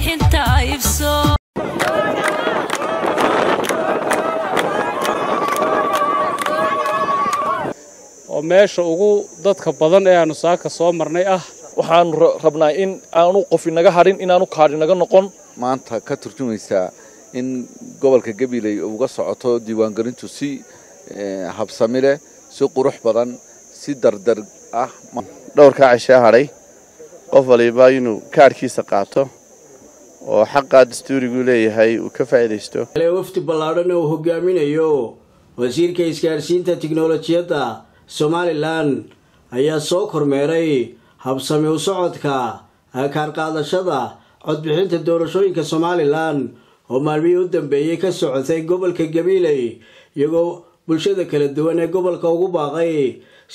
bixinta iibso oo meesha ugu dadka badan ee aanu saaka soo marnay waxaan rabnaa in aanu qof inaga harin inaanu kaadh inaga noqon maanta ka turjumaysa in gobolka Gabiley uga socoto diiwaangelintu si habsami leh si qurux badan si dardar ah dhowrka cishaa haray qof waliba inuu kaarkiisa qaato oo xaqqa dastuurigu leeyahay uu ka faa'iideysto wafdi ballaaran oo hogaaminayo wasiirka isgaarsiinta tiknoolajiyadda Somaliland ayaa soo kormeeray habsami u socodka kaar qaadashada codbixinta doorashooyinka Somaliland oo maalmihii u dambeeyay ka socotay gobolka Gabiley iyagoo bulshada kala duwan ee gobolka ugu baaqay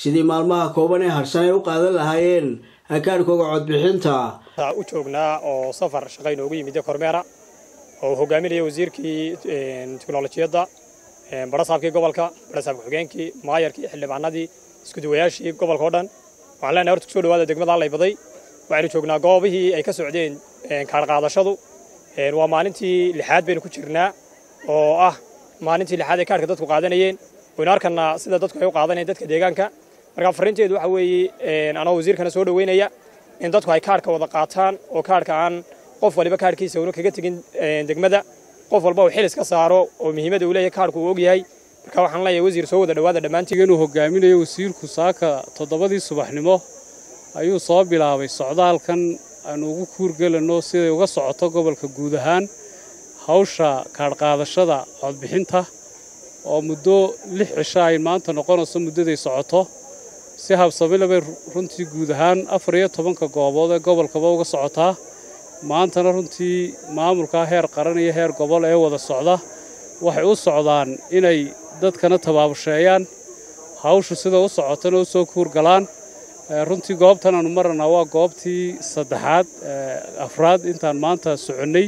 sidii maalmaha kooban ee harsan ay u qaadan lahaayeen kaarkooda codbixinta u joognaa oo safar shaqayn ugu yimid kormeera oo hogaaminaya wasiirkii tiknoolajiyadda barasaabkii gobolka barasaab xogeenkii maayarkii xildhibaanadii isku duwayaashii gobolka oo dhan waxaan leenahay horta ku soo dhawaada degmada Laybaday waxaanu joognaa goobihii ay ka socdeen kaar qaadashadu waa maalintii lixaad baynu ku jirnaa oo ah maalintii lixaad ee kaarka dadku qaadanayeen waynu arkanaa sida dadku ay u qaadanayeen dadka deegaanka marka fariinteedu waxa weeye anoo wasiirkana soo dhaweynaya in dadku ay kaarka wada qaataan oo kaarka aan qof waliba kaarkiisa uu kaga tagin degmada qof walba uu xil iska saaro oo muhiimada uu leeyahay kaarku uu og yahay marka waxaan leeyahay wasiir soo wada dhawaada dhamaantiin inuu hogaaminayo wasiirku saaka 7 subaxnimo ayuu soo bilaabay socdaalkan aan ugu kuurgalano sida uga socoto gobolka guud ahaan hawsha kaar qaadashada codbixinta oo muddo 6 cisho ay maanta noqonayso muddaday socoto si habsami leh runtii guud ahaan 14 goobood ee gobolkaba uga socotaa maantana runtii maamulka heer qaran iyo heer gobol ee wada socda waxay u socdaan inay dadkana tabaabusheeyaan hawshu sida u socotana u soo kuurgalaan runtii goobtan aanu marnaa waa goobtii saddexaad afraad intaan maanta soconay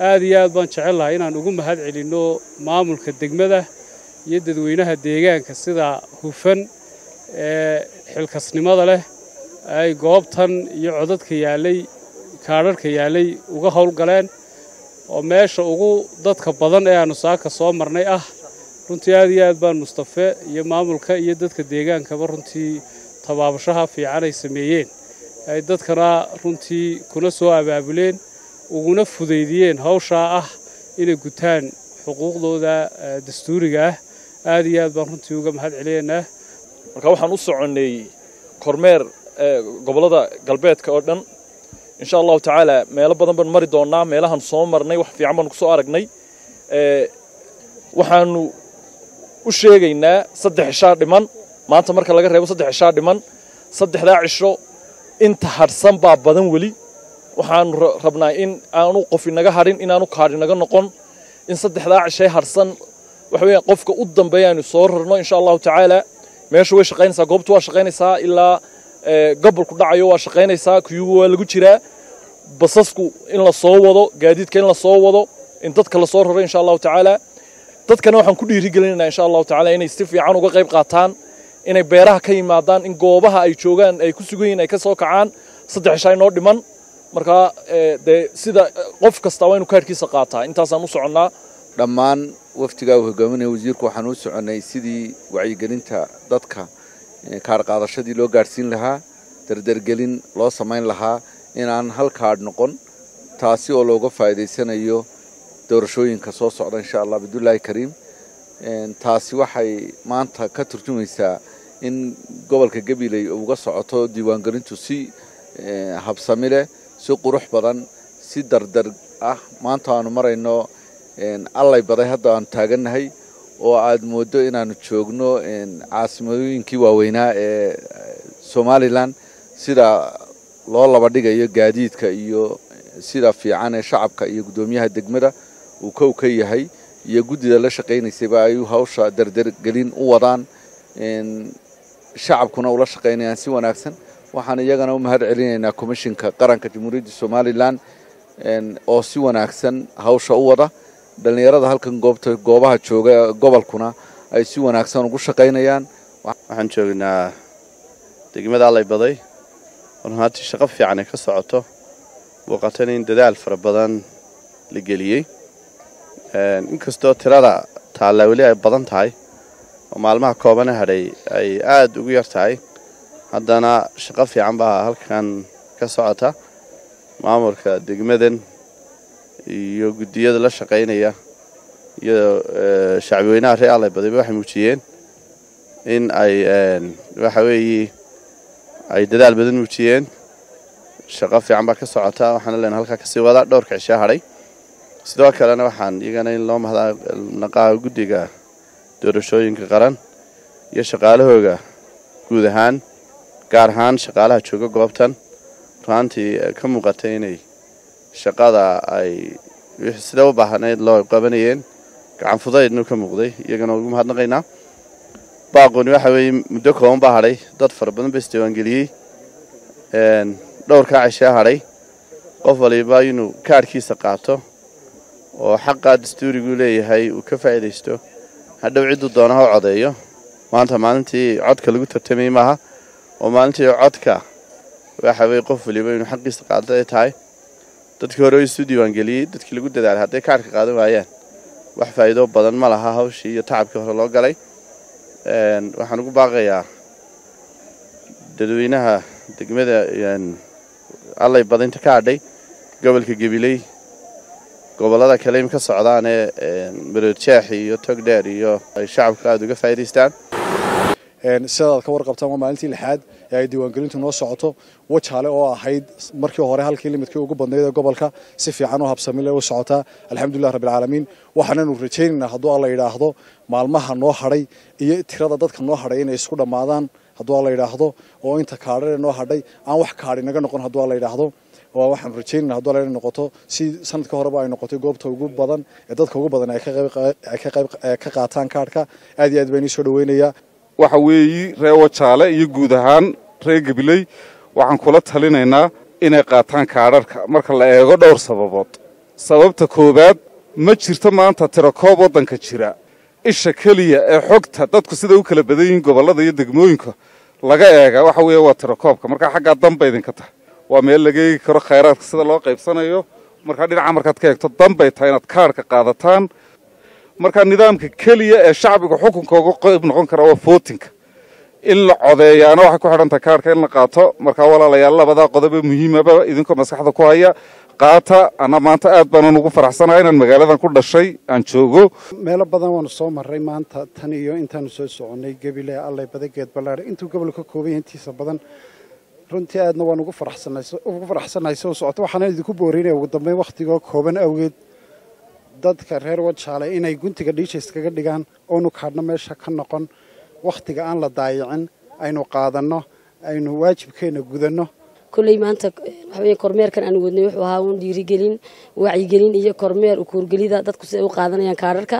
aad iyo aad baan jecelahay inaan ugu mahad celino maamulka degmada iyo dadweynaha deegaanka sida hufan xilkasnimada leh ay goobtan iyo codadka yaalay kaararka yaalay uga howlgaleen oo meesha ugu dadka badan ee aanu saaka soo marnay runtii aad iyo aad baan Mustafa iyo maamulka iyo dadka deegaankaba runtii tabaabashaha fiican ay sameeyeen ay dadkana runtii kuna soo abaabuleen uguna fudeydiyeen hawsha inay gutaan xuquuqdooda dastuuriga aad iyo aad baan runtii uga mahad celeynaa marka waxaan u soconay kormeer gobolada galbeedka oo dhan insha Allah taala meelo badan baan mari doonaa meelahan soo marnay wax fiican baan ku soo aragnay waxaanu u sheegaynaa 3 cisho dhiman maanta marka laga reebo 3 cisho dhiman 3 cisho inta harsan baa badan wali waxaan rabnaa in aanu qof inaga harin inaanu kaadh inaga noqon in 3 cisho harsan waxa weeye qofka u dambeeyay soo rarno insha Allah taala meesha way shaqaynaysaa goobtu waa shaqaynaysaa ilaa gobolku dhacayo waa shaqaynaysaa kuyugu waa lagu jiraa basasku in la soo wado gaadiidka in la soo wado in dadka la soo raro insha Allah taala dadkana waxaan ku dhiirigelinaynaa insha Allah taala inay si fiican uga qayb qaataan inay beeraha ka yimaadaan in goobaha ay joogaan ay ku sugan yihiin ay ka soo kacaan 3 cisho inoo dhiman marka sida qof kasta waa inuu kaarkiisa qaataa intaasaan u soconnaa dhammaan waftiga uu hogaaminaya wasiirku waxaan u soconay sidii wacyigelinta dadka kaar qaadashadii loo gaarsiin lahaa dardargelin loo samayn lahaa inaan hal kaadh noqon taasi oo looga faa'iideysanayo doorashooyinka soo socda insha Allah bidullaahi kariim taasi waxay maanta ka turjumaysaa in gobolka Gabiley uga socoto diiwaangelintu si habsami leh si qurux badan si dardar ah maanta aanu marayno Laybaday hadda aan taaganahay oo aad moodo inaanu joogno caasimadooyinkii waaweynaa ee Somaliland sida loo laba dhigayo gaadiidka iyo sida fiican ee shacabka iyo gudoomiyaha degmada uu ka yahay iyo gudida la shaqeynaysa ay hawsha dardargelin u wadaan shacabkuna ula shaqeynayaan si wanaagsan waxaan iyagana u mahad celinaynaa komishinka qaranka Jamhuuriyadda Somaliland oo si wanaagsan hawsha u wada dhalinyarada halkan goobaha jooga gobolkuna ay si wanaagsan ugu shaqeynayaan waxaan joognaa degmada Laybaday runtii shaqo fiican ka socoto muuqatana in dadaal fara badan la geliyey inkastoo tirada taalla weli ay badan tahay oo maalmaha koobana hadhay ay aad ugu yar tahay haddana shaqo fiican baa halkan ka socota maamulka degmadan iyo guddiyada la shaqaynaya iyo shacabweynaha reer Allaybadi waxay muujiyeen in ay waxa weeye ay dadaal badan muujiyeen shaqo fiican baa ka socota waxaan leenahay halka ka sii wada dhowrka cisho hadhay sidoo kalena waxaan iyagana in loo mahadnaqaa guddiga doorashooyinka qaran iyo shaqaalahooga guud ahaan gaar ahaan shaqaalaha jooga goobtan runtii ka muuqatay inay shaqada ay sida u baahnayd loo qabanayeen gacan fudaydna ka muuqday iyagana ugu mahadnaqaynaa baaqooni waxa weeye muddo kooban baa hadhay dad fara badan baa isdiiwaan geliyey dhowrka cisho hadhay qof waliba inuu kaarkiisa qaato oo xaqa dastuurigu leeyahay uu ka faa'iideysto hadhow ciduu doono ha codeeyo maanta maalintii codka lagu tartamay maaha oo maalintii codka waxa weeye qof waliba inuu xaqiisa qaato ay tahay dadkii hore isu diiwaan geliyey dadkii lagu dadaalay hadday kaarka qaadan waayaan wax faa'iido badan ma laha hawshii iyo tacabkii hore loo galay waxaan ugu baaqayaa dadweynaha degmada Allaybadi inta ka hadhay gobolka Gabiley gobolada kale ka socdaan Maroodijeex iyo Togdheer iyo ay shacabka aad uga faa'iideystaan sidaad ka warqabtaan waa maalintii lixaad ee ay diiwaangelintu noo socoto wajaale oo ahayd markii hore halkii limidkii ugu badnayd ee gobolka si fiican oo habsami leh u socota alxamdulillaah rabbil caalamiin waxaanu rajaynaynaa hadduu Alla yiraahdo maalmaha noo hadhay iyo tirada dadka noo hadhay inay isku dhamaadaan hadduu Alla yiraahdo oo inta kaadhare noo hadhay aan wax kaadhi naga noqon hadduu Alla yiraahdo oo waxaan rajaynaynaa hadduu Alla noqoto si sanadka horeba ay noqotay goobta ugu badan ee dadka ugu badan ay ka qaataan kaadhka aad iyo aad baan soo dhaweynayaa waxa weeyi reer Wajaale iyo guud ahaan reer Gabiley waxaan kula talinaynaa inay qaataan kaadharka marka la eego dhowr sababood sababta koobaad ma jirto maanta tirakoob wadanka jira isha kaliya ee xogta dadku sida u kala badan yihiin gobolada iyo degmooyinka laga eega waxa weeye waa tirakoobka marka xagga dambe idinka tahay waa meel laga eegi karo khayraadka sida loo qaybsanayo marka dhinaca markaad ka eegto dambe tahay inaad kaarka qaadataan marka nidaamka kaliya ee shacbiga xukunka uga qayb noqon kara waa votinka in la codeeyaana waxa ku xidhanta kaarka in la qaato marka walaalayaal labada qodob ee muhiim ah idinka maskaxda ku haya qaata ana maanta aad baan ugu faraxsanahay inaan magaaladan ku dhashay aan joogo meelo badan waan soo maray maanta tan iyo intaan soo soconay Gabiley Allaybadi geed balaar intuu gobolka ka kooban intiisa badan runtii aadna waan ugu faraxsanahay soo socota waxaan idinku boorinayaa ugu dambeyn waqtiga kooban awgeed dadka reer Wajaale inay guntiga dhiishays kaga dhigaan oo nu kaadna meesha ka noqon waqtiga aan la daayicin aynu qaadano aynu waajibkeena gudano kulay maanta waxa weeye kormeerkan aan wadnay wuxuu ahaa uun dhiirigelin wacyigelin iyo kormeer u kuurgelida dadku si ay u qaadanayaan kaararka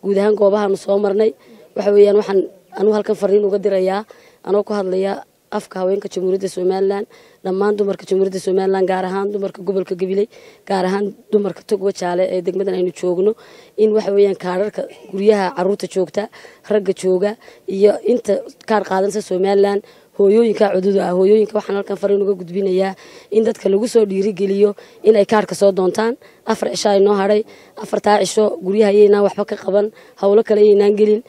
guud ahaan goobahaanu soo marnay waxa weeyaan waxaan anu halkan fariin uga dirayaa anoo ku hadlaya afka haweenka Jamhuuriyadda Soomaaliland dhammaan dumarka Jamhuuriyadda Soomaaliland gaar ahaan dumarka gobolka Gabiley gaar ahaan dumarka Tog Wajaale ee degmadan aynu joogno in waxa weeyaan kaararka guryaha caruurta joogta ragga jooga iyo inta kaar qaadanaysa Soomaaliland hooyooyinka cududa ah hooyooyinka waxaan halkan fariin uga gudbinayaa in dadka lagu soo dhiirigeliyo in ay kaarka soo doontaan 4 cisho ay noo hadhay 4 cisho guryaha ayayna waxba ka qaban hawlo kale ayayna gelin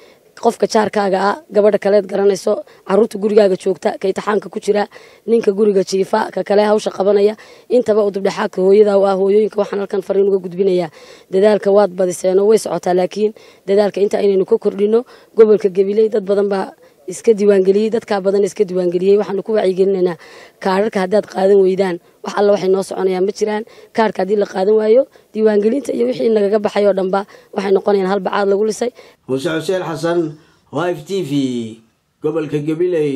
qofka jaarkaaga ah gabadha kaleed garanayso caruurta gurigaaga joogta ka imtixaanka ku jira ninka guriga jiifa ka kale hawsha qabanaya intaba u dibdhaxaadka hooyada waa hooyooyinka waxaan halkan fariin uga gudbinayaa dadaalka waad badiseen way socotaa laakiin dadaalka inta aynaynu ka kordhino gobolka Gabiley dad badan baa iska diiwaangeliyay dadka badan iska diiwaangeliyay waxaan ku wacyigelinaynaa kaararka haddaad qaadan weydaan wax alla waxay noo soconayaan ma jiraan kaarka hadii la qaadan waayo diiwaangelinta iyo wixii nagaga baxay oo dhanba waxay noqonayaan hal bacaad lagu lisay Muuse Xuseen Xasan Live TV gobolka Gabiley